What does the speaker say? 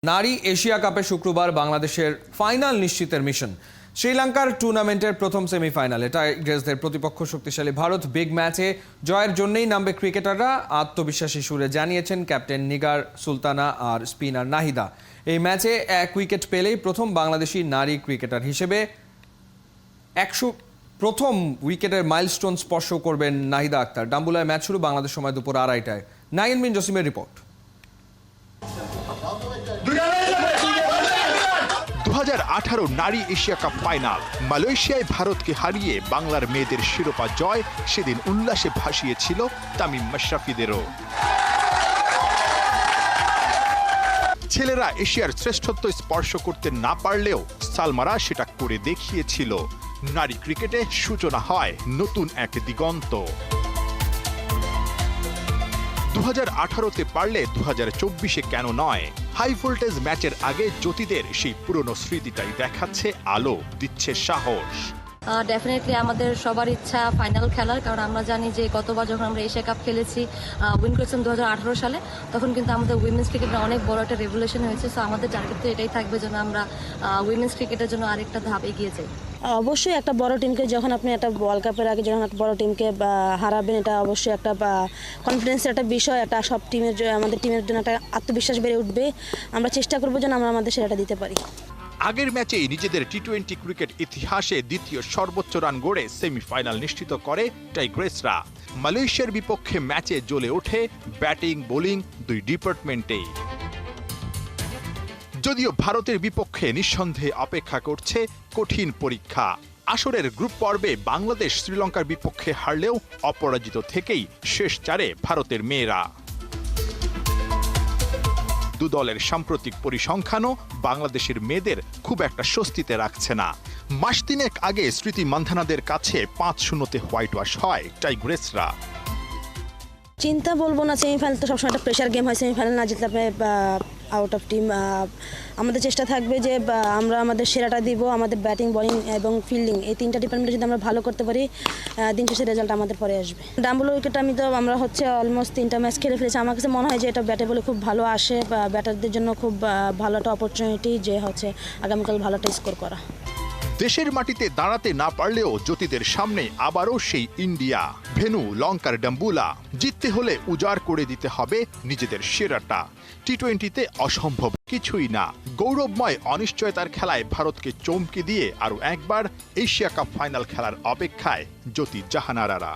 নারী এশিয়া কাপে শুক্রবার বাংলাদেশের ফাইনাল নিশ্চিতের মিশন। শ্রীলঙ্কার টুর্নামেন্টের প্রথম সেমিফাইনালে টাইগ্রেসদের প্রতিপক্ষ শক্তিশালী ভারত। বিগ ম্যাচে জয়ের জন্যই নামবে ক্রিকেটাররা, আত্মবিশ্বাসী সুরে জানিয়েছেন ক্যাপ্টেন নিগার সুলতানা আর স্পিনার নাহিদা। এই ম্যাচে 1 উইকেট পেলেই প্রথম বাংলাদেশি নারী ক্রিকেটার হিসেবে 100 প্রথম উইকেটের মাইলস্টোন স্পর্শ করবেন নাহিদা আক্তার। ডাম্বুলায় ম্যাচ শুরু বাংলাদেশ সময় দুপুর 2:30টায়। নাইন বিন জসিমের রিপোর্ট। 2018 নারী এশিয়া কাপ ফাইনাল। মালয়েশিয়ায় ভারতকে হারিয়ে বাংলার মেয়েদের শিরোপা জয় সেদিন উল্লাসে ভাসিয়েছিল তামিম মাশরাফিদেরও। ছেলেরা এশিয়ার শ্রেষ্ঠত্ব স্পর্শ করতে না পারলেও সালমারা সেটা করে দেখিয়েছিল। নারী ক্রিকেটে সূচনা হয় নতুন এক দিগন্ত। 2018-তে পারলে 2024-এ কেন নয়? হাই ভোল্টেজ ম্যাচের আগে জ্যোতিদের সেই পুরনো স্মৃতিটাই দেখাচ্ছে আলো, দিচ্ছে সাহস। ডেফিনেটলি আমাদের সবার ইচ্ছা ফাইনাল খেলার, কারণ আমরা জানি যে গতবার যখন আমরা এশিয়া কাপ খেলেছি উইন করেছিলাম 2018 সালে, তখন কিন্তু আমাদের উইমেন্স ক্রিকেটের অনেক বড় একটা রেভলিউশন হয়েছে। সো আমাদের টার্গেট তো এটাই থাকবে যেন আমরা উইমেন্স ক্রিকেটের জন্য আরেকটা ধাপ এগিয়ে যাই। অবশ্যই একটা বড় টিমকে যখন আপনি একটা ওয়ার্ল্ড কাপের আগে যখন একটা বড় টিমকে হারাবেন, এটা অবশ্যই একটা কনফিডেন্সের একটা বিষয়। একটা সব টিমের আমাদের টিমের জন্য একটা আত্মবিশ্বাস বেড়ে উঠবে। আমরা চেষ্টা করবো যেন আমরা আমাদের সেরাটা দিতে পারি। আগের ম্যাচেই নিজেদের টি-20 ক্রিকেট ইতিহাসে দ্বিতীয় সর্বোচ্চ রান গড়ে সেমিফাইনাল নিশ্চিত করে টাইগ্রেসরা। মালয়েশিয়ার বিপক্ষে ম্যাচে জ্বলে ওঠে ব্যাটিং বোলিং দুই ডিপার্টমেন্টেই। যদিও ভারতের বিপক্ষে নিঃসন্দেহে অপেক্ষা করছে কঠিন পরীক্ষা। আসরের গ্রুপ পর্বে বাংলাদেশ শ্রীলঙ্কার বিপক্ষে হারলেও অপরাজিত থেকেই শেষ চারে ভারতের মেয়েরা। দু দলের সাম্প্রতিক পরিসংখ্যানও বাংলাদেশের মেয়েদের খুব একটা স্বস্তিতে রাখছে না। মাস তিনেক আগে স্মৃতি মান্ধানাদের কাছে 5-0-তে হোয়াইট ওয়াশ হয় টাইগ্রেসরা। চিন্তা বলবো না, সেমিফাইনাল তো সবসময় একটা প্রেশার গেম হয়। সেমিফাইনাল না জিতলে আউট অফ টিম। আমাদের চেষ্টা থাকবে যে আমরা আমাদের সেরাটা দিব। আমাদের ব্যাটিং, বোলিং এবং ফিল্ডিং এই তিনটা ডিপার্টমেন্টে যদি আমরা ভালো করতে পারি, দিন শেষে রেজাল্ট আমাদের পরে আসবে। ডাম্বুলো উইকেট আমরা অলমোস্ট 3টা ম্যাচ খেলে ফেলেছি। আমার কাছে মনে হয় যে এটা ব্যাটে বলে খুব ভালো আসে, ব্যাটারদের জন্য খুব ভালো একটা অপরচুনিটি যে হচ্ছে আগামীকাল ভালো একটা স্কোর করা। দেশের মাটিতে দাঁড়াতে না পারলেও জ্যোতিদের সামনে আবারও সেই ইন্ডিয়া ভেন্যু লঙ্কার ডাম্বুলা। জিততে হলে উজাড় করে দিতে হবে নিজেদের সেরাটা। টি-20-তে অসম্ভব কিছুই না। গৌরবময় অনিশ্চয়তার খেলায় ভারতকে চমকে দিয়ে আরও একবার এশিয়া কাপ ফাইনাল খেলার অপেক্ষায় জ্যোতি জাহানারারা।